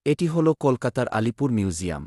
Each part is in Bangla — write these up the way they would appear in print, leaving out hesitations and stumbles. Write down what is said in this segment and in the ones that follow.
এটি হল কলকাতার আলিপুর মিউজিয়াম।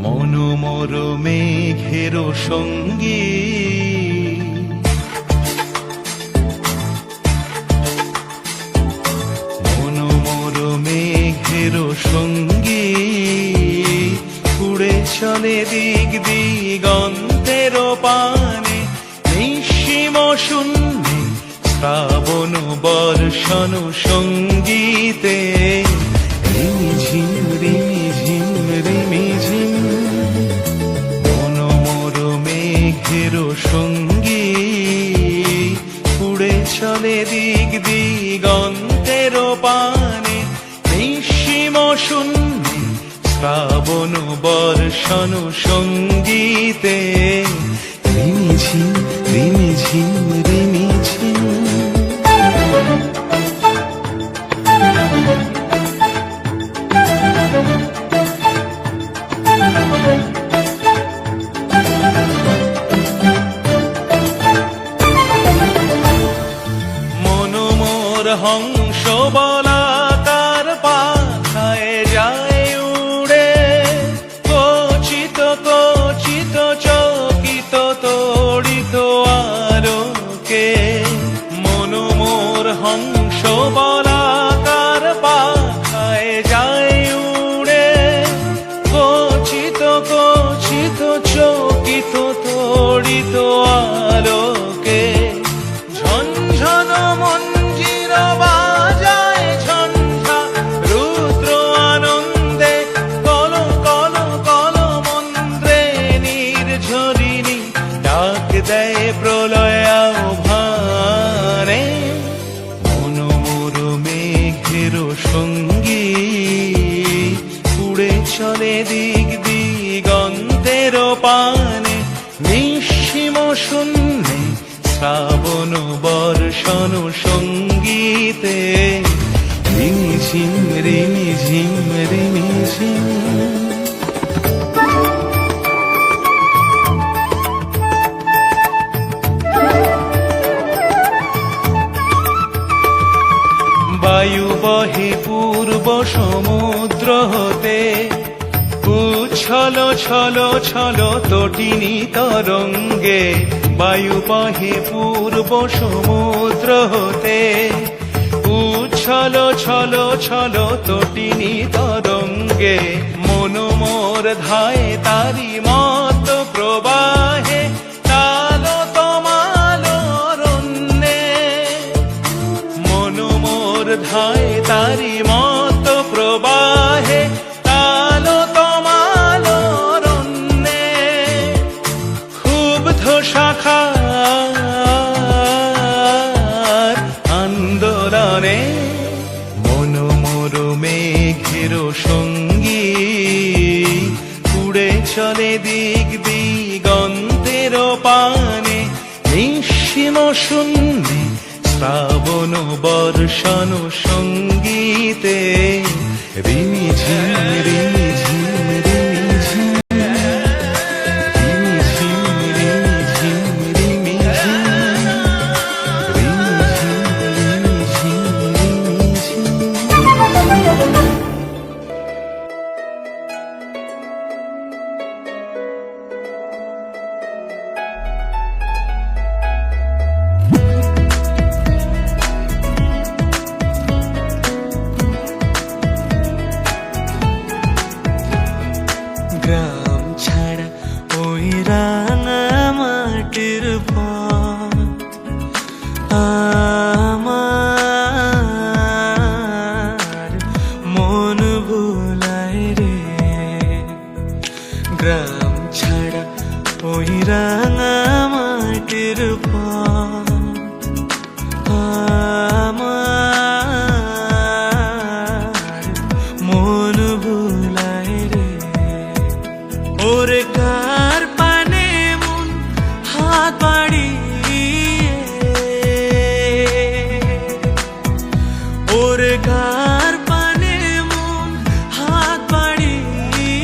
মনোমর মেঘের সঙ্গী মনোমর মেঘের সঙ্গী উড়ে চলে দিক দিগন্তের পানে নিঃসীম শূন্যে শ্রাবণ বর্ষণ সঙ্গীতে রিমিঝিম রিমিঝিম রিমিঝিম মনোমর মেঘের সঙ্গী উড়ে চলে দিক দিগন্তের পানে নিঃসীম শূন্যে শ্রাবণ বর্ষণ সঙ্গীতে রিমিঝিম রিমিঝিম রিমিঝিম। মনোমর হংস বলাকার পাখায় যায় উড়ে কচিত কচিত চকিত তড়িত আলোকে মনোমর হংস বলাকার পাখায় যায় উড়ে কচিত কচিত চকিত তড়িত আলোকে ঝনঝন মঞ্জির বাজায় ঝঞ্ঝা রুদ্র আনন্দে কল কল কল মন্ত্রে নির্ঝরিণী ডাক দেয় প্রলয় আহ্বানে মনোমর মেঘের সঙ্গী উড়ে চলে দিক দিগন্তের পানে নিঃসীম শূন্যে শ্রাবণ বর্ষণ সঙ্গীতে রিমিঝিম রিমিঝিম রিমিঝিম। বায়ু বহে পূর্ব সমুদ্র হতে উচ্ছল ছল ছল তটিনী তরঙ্গে বায়ু বহে পূর্ব সমুদ্র হতে উচ্ছল ছল ছল তটিনী তরঙ্গে মনোমর ধায় তারি মত প্রবাহে তাল তমাল অরণ্যে মনোমর ধায় তারি মত প্রবাহে তাল তমাল অরণ্যে ক্ষুব্ধ শাখার আন্দোলনে মনোমর মেঘের সঙ্গী উড়ে চলে দিক দিগন্তের পানে নিঃসীম শূন্যে শ্রাবণ বর্ষণ সঙ্গীতে রিমিঝিম রিমিঝিম রিমিঝিম রিমিঝিম রিমিঝিম রিমিঝিম রিমিঝিম রিমিঝিম রিমিঝিম। গ্রাম ছাড়া ওই রাঙা মাটির পথ আমার মন ভুলায় রে। গ্রাম ছাড়া ওই রাঙা মাটির মাটির পথ আমার মন ভুলায় রে ওরে কার পানে মন হাত বাড়িয়ে ওরে কার পানে মন হাত বাড়িয়ে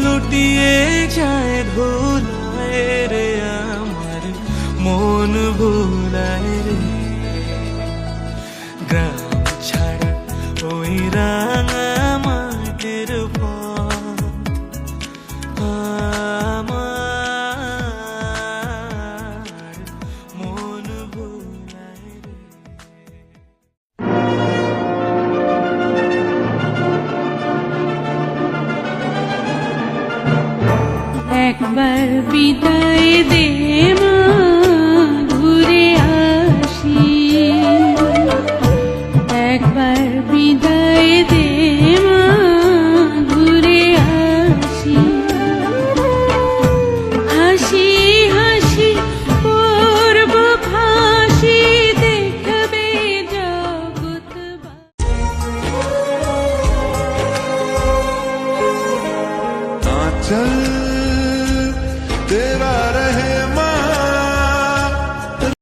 লুটিয়ে যায় ভুলায় রে আমার মন ভুলায় রে গ্রাম ছাড়া ওই রাঙা মাটির পথ আমার মন ভুলায় রে একবার বিদায় দে মা ঘুরে আসি একবার বিদায় দে মা ঘুরে আসি হাসি হাসি করব ফাঁসি দেখবে জগৎ चल